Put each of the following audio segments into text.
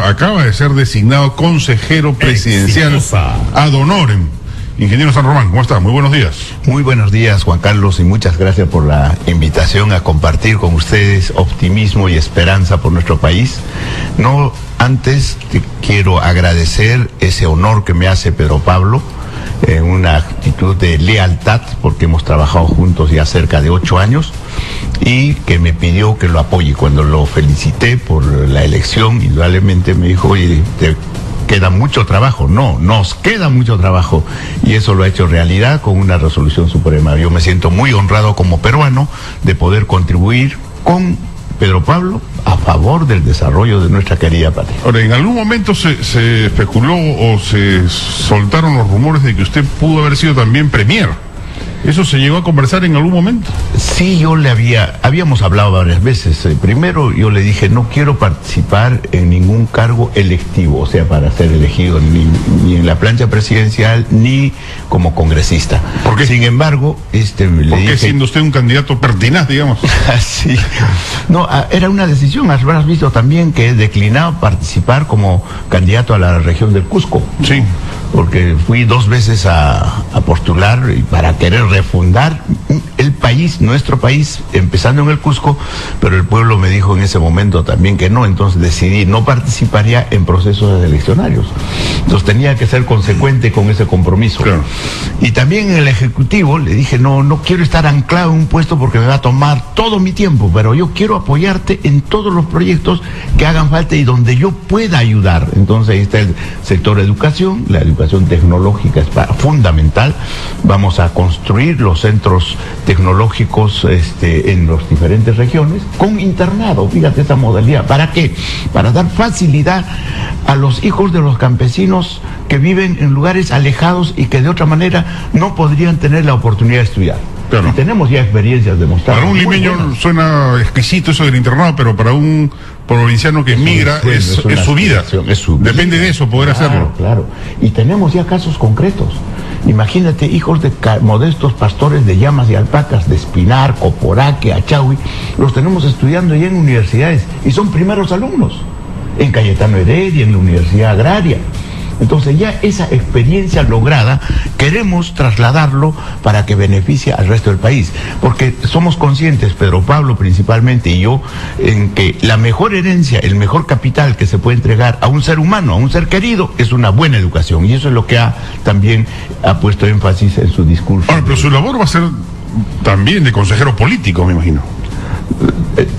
acaba de ser designado consejero presidencial ad honorem. Ingeniero San Román, ¿cómo está? Muy buenos días. Muy buenos días, Juan Carlos, y muchas gracias por la invitación a compartir con ustedes optimismo y esperanza por nuestro país. No antes te quiero agradecer ese honor que me hace Pedro Pablo, en una actitud de lealtad, porque hemos trabajado juntos ya cerca de 8 años, y que me pidió que lo apoye. Cuando lo felicité por la elección, indudablemente me dijo, oye, te queda mucho trabajo. No, nos queda mucho trabajo, y eso lo ha hecho realidad con una resolución suprema. Yo me siento muy honrado como peruano de poder contribuir con Pedro Pablo a favor del desarrollo de nuestra querida patria. Ahora, en algún momento se especuló o se soltaron los rumores de que usted pudo haber sido también premier. ¿Eso se llegó a conversar en algún momento? Sí, habíamos hablado varias veces. Primero yo le dije, no quiero participar en ningún cargo electivo, o sea, para ser elegido ni en la plancha presidencial ni como congresista. ¿Por qué? Sin embargo, ¿Por qué siendo usted un candidato pertinaz, digamos? Sí. No, era una decisión. Habrás visto también que he declinado participar como candidato a la región del Cusco. Sí. Porque fui 2 veces a postular para querer refundar el país, nuestro país, empezando en el Cusco, pero el pueblo me dijo en ese momento también que no, entonces decidí no participaría en procesos eleccionarios. Entonces tenía que ser consecuente con ese compromiso. Claro. Y también en el Ejecutivo le dije, no quiero estar anclado en un puesto porque me va a tomar todo mi tiempo, pero yo quiero apoyarte en todos los proyectos que hagan falta y donde yo pueda ayudar. Entonces ahí está el sector educación, la educación tecnológica es fundamental. Vamos a construir los centros tecnológicos en las diferentes regiones con internado. Fíjate esa modalidad. ¿Para qué? Para dar facilidad a los hijos de los campesinos que viven en lugares alejados y que de otra manera no podrían tener la oportunidad de estudiar. Claro. Y tenemos ya experiencias demostradas. Para un limeño suena exquisito eso del internado, pero para un provinciano que emigra es su vida. Depende de eso poder hacerlo. Claro. Y tenemos ya casos concretos. Imagínate, hijos de modestos pastores de llamas y alpacas de Espinar, Coporaque, Achahui, los tenemos estudiando ya en universidades y son primeros alumnos en Cayetano Heredia, en la Universidad Agraria. Entonces ya esa experiencia lograda queremos trasladarlo para que beneficie al resto del país, porque somos conscientes, Pedro Pablo principalmente y yo, en que la mejor herencia, el mejor capital que se puede entregar a un ser humano, a un ser querido, es una buena educación, y eso es lo que también ha puesto énfasis en su discurso. Ahora, pero su labor va a ser también de consejero político, me imagino.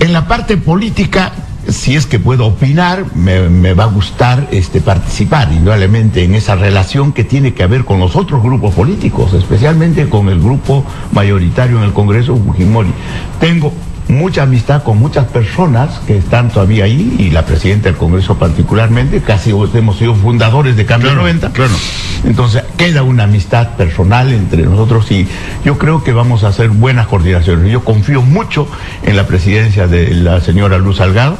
En la parte política, si es que puedo opinar, me va a gustar participar indudablemente en esa relación que tiene que ver con los otros grupos políticos, especialmente con el grupo mayoritario en el Congreso, Fujimori. Tengo mucha amistad con muchas personas que están todavía ahí, y la presidenta del Congreso particularmente, casi hemos sido fundadores de Cambio 90. Claro. Entonces queda una amistad personal entre nosotros y yo creo que vamos a hacer buenas coordinaciones. Yo confío mucho en la presidencia de la señora Luz Salgado,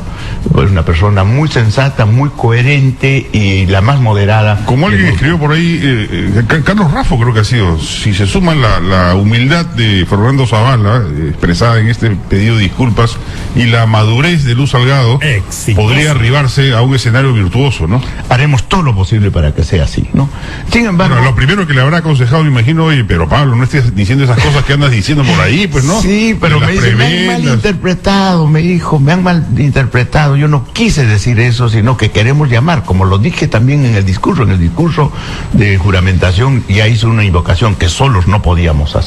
es una persona muy sensata, muy coherente y la más moderada. Como alguien escribió por ahí, Carlos Raffo creo que ha sido, si se suma la humildad de Fernando Zavala, expresada en este pedido de disculpas, y la madurez de Luz Salgado, podría arribarse a un escenario virtuoso, ¿no? Haremos todo lo posible para que sea así, ¿no? Sin embargo... Bueno, lo primero que le habrá aconsejado, me imagino, oye, pero Pablo, no estés diciendo esas cosas que andas diciendo por ahí, pues, ¿no? Sí, pero me dice, me han malinterpretado, me dijo, me han malinterpretado. Yo no quise decir eso, sino que queremos llamar, como lo dije también en el discurso de juramentación, ya hizo una invocación que solos no podíamos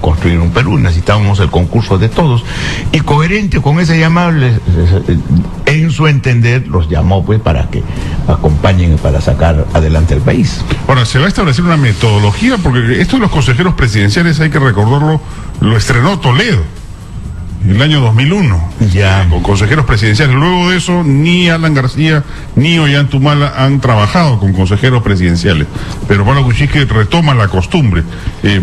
construir un Perú, necesitábamos el concurso de todos, y coherente con ese llamado, en su entender, los llamó pues para que acompañen para sacar adelante el país. Ahora, se va a establecer una metodología, porque esto de los consejeros presidenciales, hay que recordarlo, lo estrenó Toledo el año 2001, con consejeros presidenciales. Luego de eso, ni Alan García ni Ollantumala han trabajado con consejeros presidenciales. Pero Pablo Kuczynski retoma la costumbre.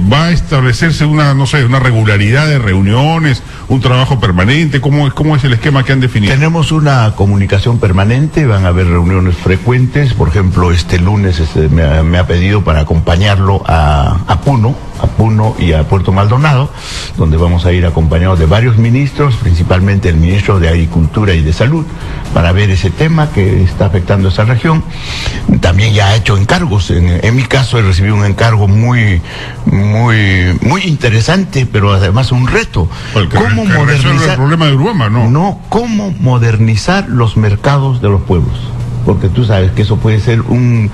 ¿Va a establecerse una regularidad de reuniones, un trabajo permanente? ¿Cómo es el esquema que han definido? Tenemos una comunicación permanente, van a haber reuniones frecuentes. Por ejemplo, este lunes me ha pedido para acompañarlo a Puno, a Puno y a Puerto Maldonado, donde vamos a ir acompañados de varios ministros, principalmente el ministro de Agricultura y de Salud, para ver ese tema que está afectando a esa región. También ya ha hecho encargos. En mi caso he recibido un encargo muy interesante, pero además un reto. ¿Cómo modernizar el problema de Urubamba? No, cómo modernizar los mercados de los pueblos. Porque tú sabes que eso puede ser un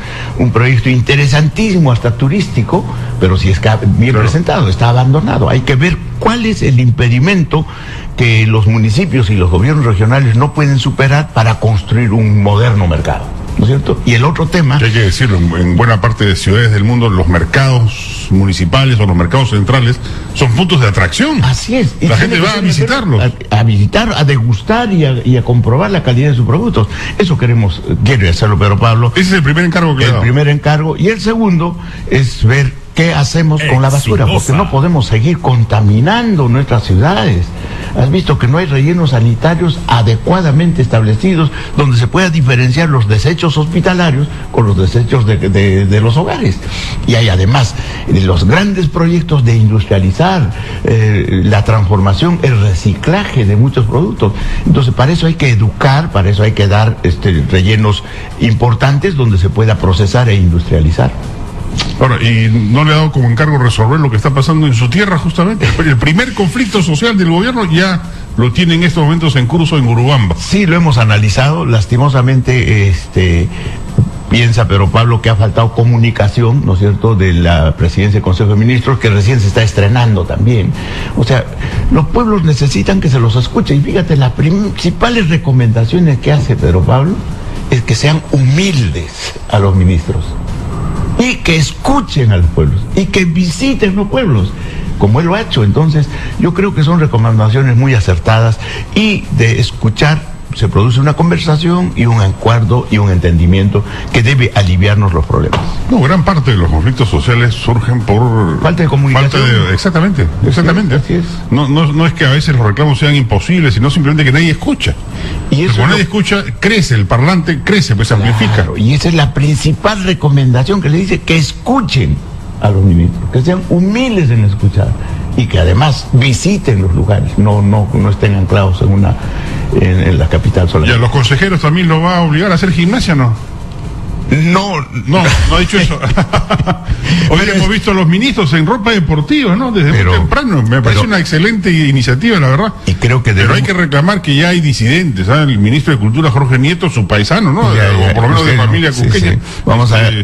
proyecto interesantísimo, hasta turístico, pero si es bien presentado, está abandonado. Hay que ver cuál es el impedimento que los municipios y los gobiernos regionales no pueden superar para construir un moderno mercado, ¿no es cierto? Y el otro tema... Hay que decirlo, en buena parte de ciudades del mundo, los mercados municipales o los mercados centrales son puntos de atracción. Así es. La gente va a visitarlos. A visitar, a degustar y a comprobar la calidad de sus productos. Eso quiere hacerlo Pedro Pablo. Ese es el primer encargo que le he dado. El primer encargo. Y el segundo es ver qué hacemos con la basura, porque no podemos seguir contaminando nuestras ciudades. Has visto que no hay rellenos sanitarios adecuadamente establecidos donde se pueda diferenciar los desechos hospitalarios con los desechos de los hogares. Y hay además los grandes proyectos de industrializar la transformación, el reciclaje de muchos productos. Entonces, para eso hay que educar, para eso hay que dar rellenos importantes donde se pueda procesar e industrializar. Ahora, ¿y no le ha dado como encargo resolver lo que está pasando en su tierra justamente? El primer conflicto social del gobierno ya lo tiene en estos momentos en curso en Urubamba. Sí, lo hemos analizado. Lastimosamente, piensa Pedro Pablo que ha faltado comunicación, ¿no es cierto?, de la presidencia del Consejo de Ministros, que recién se está estrenando también. O sea, los pueblos necesitan que se los escuche. Y fíjate, las principales recomendaciones que hace Pedro Pablo es que sean humildes a los ministros. Y que escuchen a los pueblos, y que visiten los pueblos, como él lo ha hecho. Entonces, yo creo que son recomendaciones muy acertadas, y de escuchar se produce una conversación y un acuerdo y un entendimiento que debe aliviarnos los problemas. No, gran parte de los conflictos sociales surgen por... falta de comunicación. Exactamente. Así es. No es que a veces los reclamos sean imposibles, sino simplemente que nadie escucha. Y eso cuando nadie escucha, crece, el parlante crece, pues se amplifica. Y esa es la principal recomendación que le dice, que escuchen a los ministros, que sean humildes en escuchar y que además visiten los lugares, no estén anclados en la capital solamente. ¿Y a los consejeros también lo va a obligar a hacer gimnasia, no? No ha dicho eso. Hoy hemos visto a los ministros en ropa deportiva, ¿no? Desde muy temprano. Me parece una excelente iniciativa, la verdad. Y creo que pero hay que reclamar que ya hay disidentes, ¿sabes? El ministro de Cultura, Jorge Nieto, su paisano, ¿no? O por lo menos de familia cusqueña. Sí.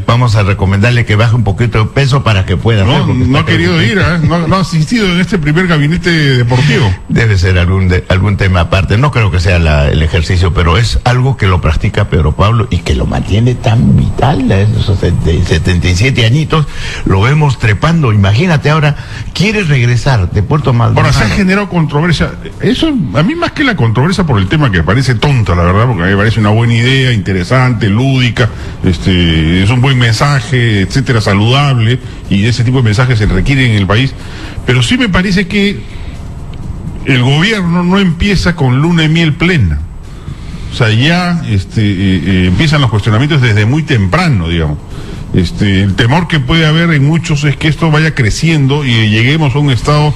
Vamos a recomendarle que baje un poquito de peso para que pueda. No ha querido ir, no ha asistido en este primer gabinete deportivo. Debe ser algún tema aparte. No creo que sea el ejercicio, pero es algo que lo practica Pedro Pablo y que lo mantiene tan vital, esos 77 añitos, lo vemos trepando. Imagínate, ahora quiere regresar de Puerto Maldonado. Ahora, se ha generado controversia. Eso, a mí más que la controversia por el tema, que me parece tonta, la verdad, porque a mí me parece una buena idea, interesante, lúdica, es un buen mensaje, etcétera, saludable, y ese tipo de mensajes se requieren en el país. Pero sí me parece que el gobierno no empieza con luna de miel plena. O sea, ya empiezan los cuestionamientos desde muy temprano, digamos. El temor que puede haber en muchos es que esto vaya creciendo y lleguemos a un estado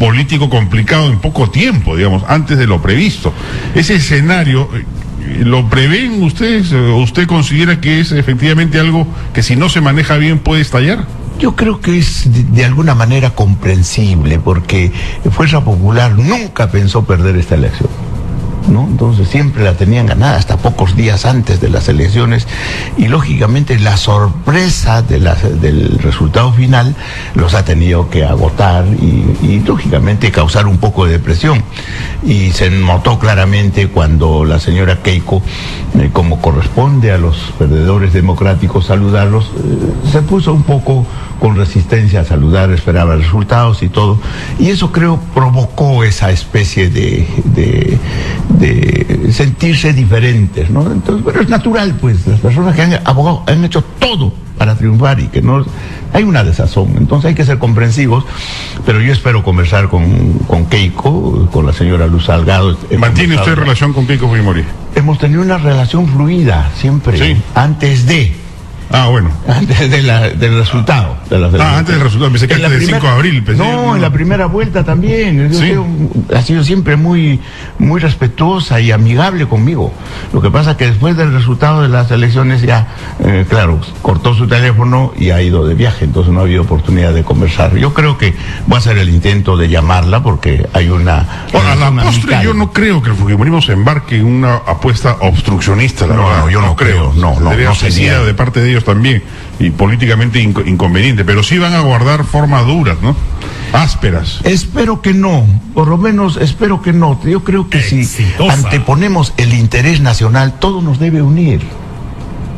político complicado en poco tiempo, digamos, antes de lo previsto. Ese escenario, ¿lo prevén ustedes? ¿O usted considera que es efectivamente algo que si no se maneja bien puede estallar? Yo creo que es de alguna manera comprensible, porque Fuerza Popular nunca pensó perder esta elección, ¿no? Entonces siempre la tenían ganada hasta pocos días antes de las elecciones, y lógicamente la sorpresa del resultado final los ha tenido que agotar y lógicamente causar un poco de depresión. Y se notó claramente cuando la señora Keiko, como corresponde a los perdedores democráticos saludarlos, se puso un poco con resistencia a saludar, esperaba resultados y todo, y eso creo provocó esa especie de sentirse diferentes, ¿no? Entonces, pero es natural, pues, las personas que han abogado han hecho todo para triunfar y que no hay una desazón, entonces hay que ser comprensivos, pero yo espero conversar con Keiko, con la señora Luz Salgado. ¿Mantiene usted relación con Keiko Fujimori? Hemos tenido una relación fluida siempre, sí. Antes de, Ah, bueno. Antes del resultado. Antes del resultado. Pensé que antes del 5 de abril. No, en la primera vuelta también. ¿Sí? Ha sido siempre muy respetuosa y amigable conmigo. Lo que pasa que después del resultado de las elecciones ya, claro, cortó su teléfono y ha ido de viaje, entonces no ha habido oportunidad de conversar. Yo creo que voy a hacer el intento de llamarla porque hay una... Ahora, a la postre yo no creo que el fujimorismo se embarque en una apuesta obstruccionista, la verdad. No, yo no creo. No sería de parte de ellos también, y políticamente inconveniente, pero sí van a guardar formas duras, ¿no? Ásperas. Espero que no, por lo menos espero que no. Yo creo que si anteponemos el interés nacional, todo nos debe unir,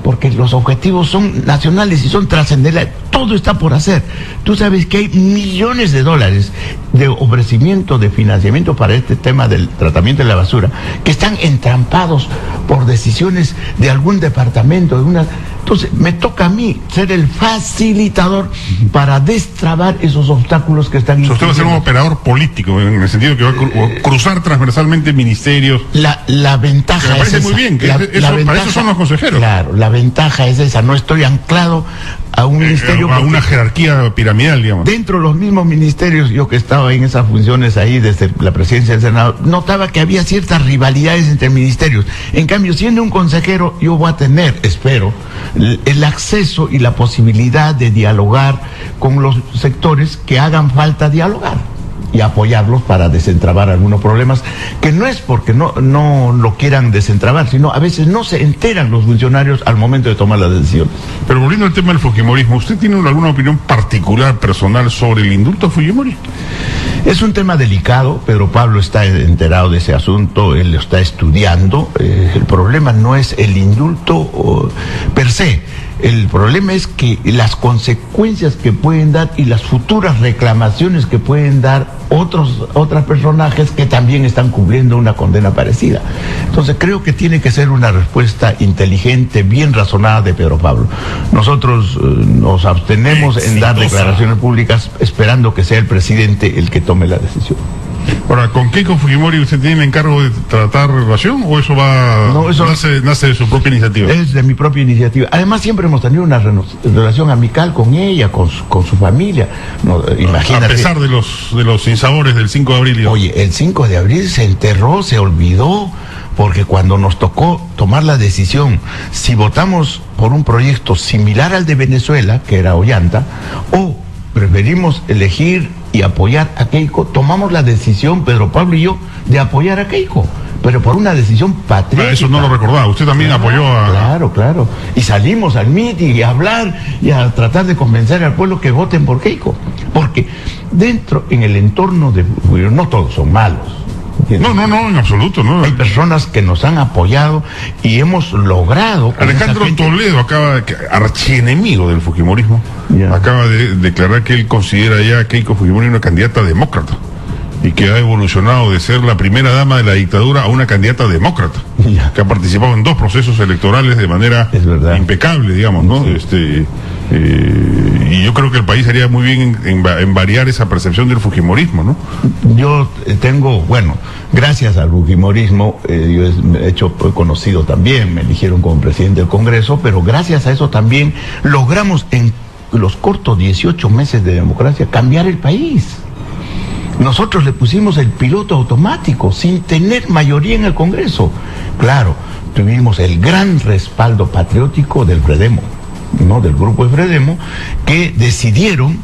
porque los objetivos son nacionales y son trascendentales. Todo está por hacer. Tú sabes que hay millones de dólares de ofrecimiento de financiamiento para este tema del tratamiento de la basura que están entrampados por decisiones de algún departamento, de una... Entonces me toca a mí ser el facilitador para destrabar esos obstáculos que están... Usted va a ser un operador político, en el sentido que va a cruzar transversalmente ministerios. La ventaja me parece es muy esa. bien, que para eso son los consejeros. Claro, la ventaja es esa, no estoy anclado a un ministerio... a una jerarquía piramidal, digamos. Dentro de los mismos ministerios, yo que estaba en esas funciones ahí desde la presidencia del Senado, notaba que había ciertas rivalidades entre ministerios. En cambio, siendo un consejero, yo voy a tener, espero, el acceso y la posibilidad de dialogar con los sectores que hagan falta dialogar y apoyarlos para desentrabar algunos problemas, que no es porque no lo quieran desentrabar, sino a veces no se enteran los funcionarios al momento de tomar las decisiones. Pero volviendo al tema del fujimorismo, ¿usted tiene alguna opinión particular, personal, sobre el indulto a Fujimori? Es un tema delicado. Pedro Pablo está enterado de ese asunto, él lo está estudiando. El problema no es el indulto per se. El problema es que las consecuencias que pueden dar y las futuras reclamaciones que pueden dar otros personajes que también están cumpliendo una condena parecida. Entonces creo que tiene que ser una respuesta inteligente, bien razonada de Pedro Pablo. Nosotros nos abstenemos en dar declaraciones públicas esperando que sea el presidente el que tome la decisión. Ahora, ¿con Keiko Fujimori usted tiene el encargo de tratar relación o eso nace de su propia iniciativa? Es de mi propia iniciativa. Además, siempre hemos tenido una relación amical con ella, con su familia. No, imagínate. A pesar de los sinsabores del 5 de abril. Digamos. Oye, el 5 de abril se enterró, se olvidó, porque cuando nos tocó tomar la decisión, si votamos por un proyecto similar al de Venezuela, que era Ollanta, o preferimos elegir y apoyar a Keiko, tomamos la decisión, Pedro Pablo y yo, de apoyar a Keiko, pero por una decisión patriótica. Eso no lo recordaba, usted también apoyó a... Claro, y salimos al mitin y a hablar y a tratar de convencer al pueblo que voten por Keiko, porque en el entorno de... no todos son malos. No, en absoluto, no. Hay personas que nos han apoyado y hemos logrado... Alejandro Toledo archienemigo del fujimorismo, acaba de declarar que él considera ya a Keiko Fujimori una candidata demócrata y que ha evolucionado de ser la primera dama de la dictadura a una candidata demócrata, que ha participado en 2 procesos electorales de manera impecable, digamos, ¿no? Sí. Y yo creo que el país haría muy bien en variar esa percepción del fujimorismo, ¿no? Yo tengo, gracias al fujimorismo, yo he conocido también, me eligieron como presidente del Congreso, pero gracias a eso también logramos en los cortos 18 meses de democracia cambiar el país. Nosotros le pusimos el piloto automático sin tener mayoría en el Congreso. Claro, tuvimos el gran respaldo patriótico del Fredemo, del grupo de Fredemo, que decidieron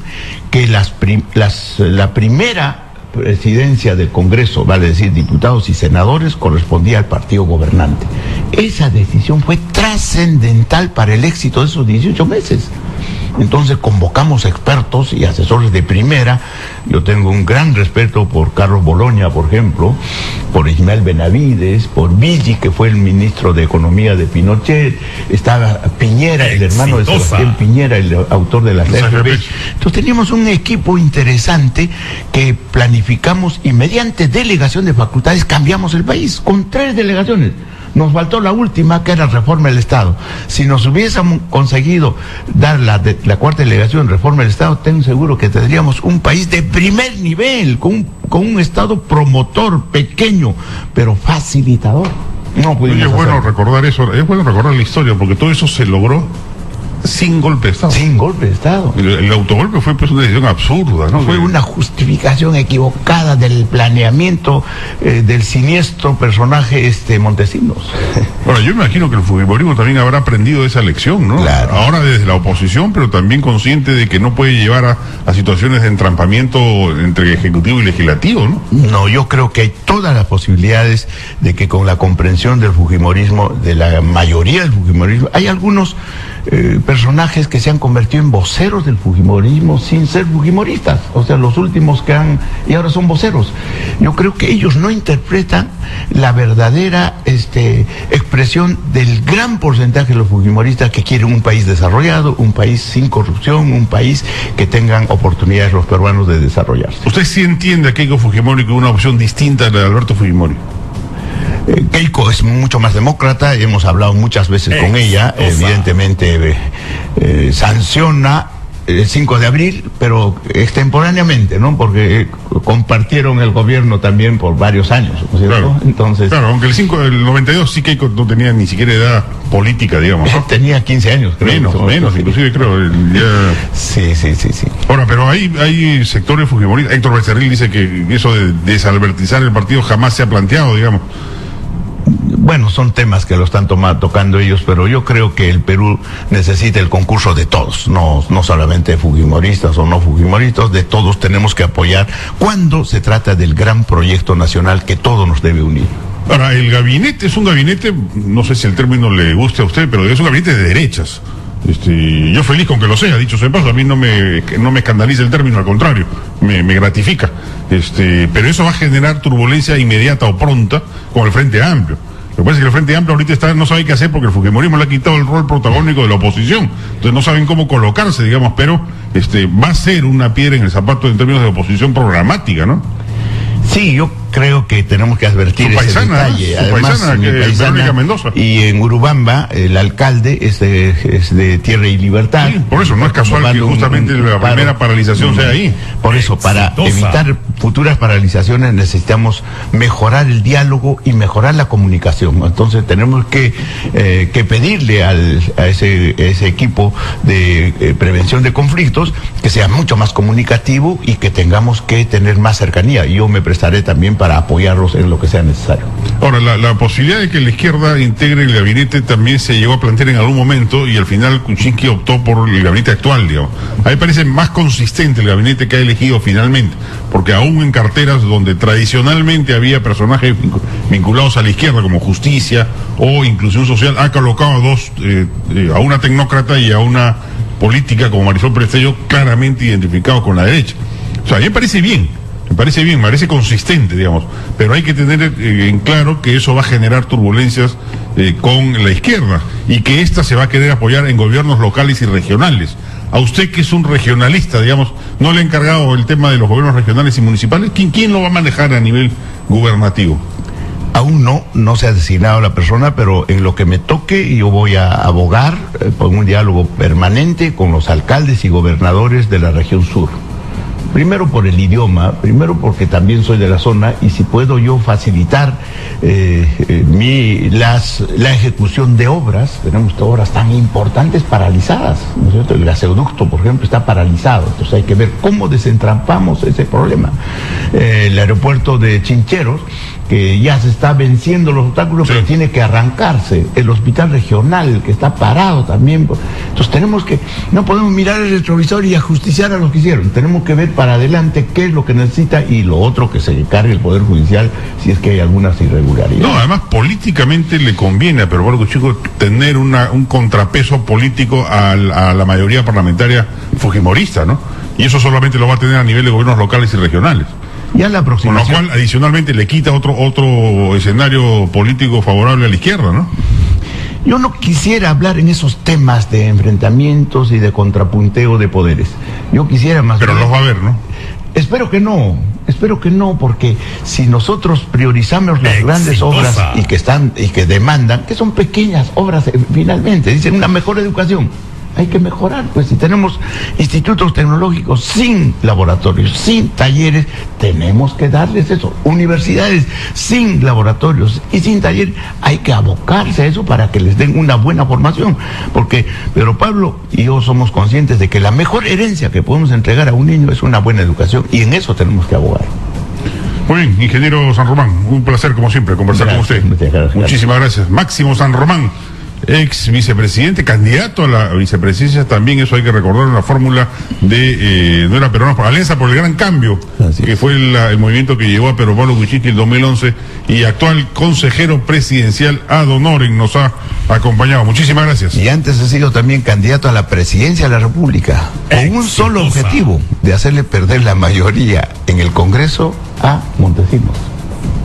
que la primera presidencia del Congreso, vale decir diputados y senadores, correspondía al partido gobernante. Esa decisión fue trascendental para el éxito de esos 18 meses. Entonces convocamos expertos y asesores de primera. Yo tengo un gran respeto por Carlos Boloña, por ejemplo, por Ismael Benavides, por Villi, que fue el ministro de Economía de Pinochet, estaba Piñera, el hermano de Sebastián Piñera, el autor de las leyes. Entonces teníamos un equipo interesante que planificamos y mediante delegación de facultades cambiamos el país, con 3 delegaciones. Nos faltó la última, que era reforma del Estado. Si nos hubiésemos conseguido dar la 4ª delegación, reforma del Estado, tengo seguro que tendríamos un país de primer nivel, con un Estado promotor, pequeño, pero facilitador. Es bueno recordar eso, es bueno recordar la historia, porque todo eso se logró sin golpe de Estado. Sin golpe de Estado. El autogolpe fue pues una decisión absurda, ¿no? Fue una justificación equivocada del planeamiento del siniestro personaje Montesinos. Ahora, yo imagino que el fujimorismo también habrá aprendido esa lección, ¿no? Claro. Ahora desde la oposición, pero también consciente de que no puede llevar a situaciones de entrampamiento entre ejecutivo y legislativo, ¿no? No, yo creo que hay todas las posibilidades de que con la comprensión del fujimorismo, de la mayoría del fujimorismo, hay algunos personajes que se han convertido en voceros del fujimorismo sin ser fujimoristas, o sea, los últimos que han, y ahora son voceros. Yo creo que ellos no interpretan la verdadera expresión del gran porcentaje de los fujimoristas que quieren un país desarrollado, un país sin corrupción, un país que tengan oportunidades los peruanos de desarrollarse. ¿Usted sí entiende a Keiko Fujimori como una opción distinta a la de Alberto Fujimori? Keiko es mucho más demócrata, hemos hablado muchas veces con ella, evidentemente sanciona el 5 de abril, pero extemporáneamente, ¿no? Porque compartieron el gobierno también por varios años, ¿no es cierto? Claro. Entonces, claro, aunque el 92 sí Keiko no tenía ni siquiera edad política, digamos, ¿no? Tenía 15 años, creo. Menos, inclusive creo. Ya... Sí. Ahora, pero hay sectores fujimoristas. Héctor Becerril dice que eso de desalbertizar el partido jamás se ha planteado, digamos. Bueno, son temas que lo están tocando ellos, pero yo creo que el Perú necesita el concurso de todos, no solamente de fujimoristas o no fujimoristas, de todos tenemos que apoyar cuando se trata del gran proyecto nacional que todo nos debe unir. Ahora, el gabinete es un gabinete, no sé si el término le guste a usted, pero es un gabinete de derechas. Yo feliz con que lo sea, dicho sea de paso, a mí no me escandaliza el término, al contrario, me gratifica. Pero eso va a generar turbulencia inmediata o pronta con el Frente Amplio. Lo que pasa es que el Frente Amplio ahorita no sabe qué hacer porque el fujimorismo le ha quitado el rol protagónico de la oposición. Entonces no saben cómo colocarse, digamos, pero va a ser una piedra en el zapato en términos de oposición programática, ¿no? Sí, yo creo que tenemos que advertir ese detalle. Además, mi paisana, Mendoza. Y en Urubamba, el alcalde es de Tierra y Libertad. Sí, por eso no es casual que justamente la primera paralización sea ahí. Por eso, para evitar futuras paralizaciones necesitamos mejorar el diálogo y mejorar la comunicación. Entonces tenemos que pedirle a ese equipo de prevención de conflictos que sea mucho más comunicativo y que tengamos que tener más cercanía. Yo me prestaré también para apoyarlos en lo que sea necesario. Ahora, la posibilidad de que la izquierda integre el gabinete también se llegó a plantear en algún momento y al final Kuczynski optó por el gabinete actual, digamos. A mí me parece más consistente el gabinete que ha elegido finalmente, porque aún en carteras donde tradicionalmente había personajes vinculados a la izquierda como Justicia o Inclusión Social, ha colocado a una tecnócrata y a una política como Marisol Prestello claramente identificados con la derecha. O sea, a mí me parece bien, me parece consistente, digamos, pero hay que tener en claro que eso va a generar turbulencias con la izquierda y que ésta se va a querer apoyar en gobiernos locales y regionales. A usted, que es un regionalista, digamos, ¿no le ha encargado el tema de los gobiernos regionales y municipales? ¿Quién lo va a manejar a nivel gubernativo? Aún no se ha designado la persona, pero en lo que me toque yo voy a abogar por un diálogo permanente con los alcaldes y gobernadores de la región sur. Primero por el idioma, primero porque también soy de la zona y si puedo yo facilitar la ejecución de obras, tenemos obras tan importantes paralizadas, ¿no es cierto? El gasoducto, por ejemplo, está paralizado, entonces hay que ver cómo desentrampamos ese problema. El aeropuerto de Chincheros, que ya se está venciendo los obstáculos, pero tiene que arrancarse. El hospital regional, que está parado también. Entonces no podemos mirar el retrovisor y ajusticiar a lo que hicieron. Tenemos que ver para adelante qué es lo que necesita y lo otro que se encargue el Poder Judicial si es que hay algunas irregularidades. No, además políticamente le conviene a Perú Chico tener un contrapeso político a la mayoría parlamentaria fujimorista, ¿no? Y eso solamente lo va a tener a nivel de gobiernos locales y regionales. Ya la aproximación. Con lo cual, adicionalmente, le quita otro escenario político favorable a la izquierda, ¿no? Yo no quisiera hablar en esos temas de enfrentamientos y de contrapunteo de poderes. Yo quisiera más... Pero los va a haber, ¿no? Espero que no, porque si nosotros priorizamos las grandes obras y que demandan, que son pequeñas obras finalmente, dicen una mejor educación. hay que mejorar. Pues si tenemos institutos tecnológicos sin laboratorios, sin talleres, tenemos que darles eso. Universidades sin laboratorios y sin talleres, hay que abocarse a eso para que les den una buena formación. Porque Pedro Pablo y yo somos conscientes de que la mejor herencia que podemos entregar a un niño es una buena educación, y en eso tenemos que abogar. Muy bien, ingeniero San Román, un placer como siempre conversar con usted. Muchísimas gracias. Máximo San Román, ex vicepresidente, candidato a la vicepresidencia también, eso hay que recordar, una fórmula de, no era peruana, Alianza por el Gran Cambio, que fue el movimiento que llevó a Pedro Pablo Kuczynski en 2011, y actual consejero presidencial ad honorem nos ha acompañado. Muchísimas gracias. Y antes ha sido también candidato a la presidencia de la República, con un solo objetivo, de hacerle perder la mayoría en el Congreso a Montesinos.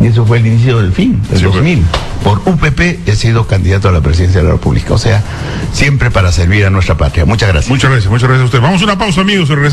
Y eso fue el inicio del fin, del 2000. Por UPP he sido candidato a la presidencia de la República. O sea, siempre para servir a nuestra patria. Muchas gracias. Muchas gracias a usted. Vamos a una pausa, amigos, y regresamos.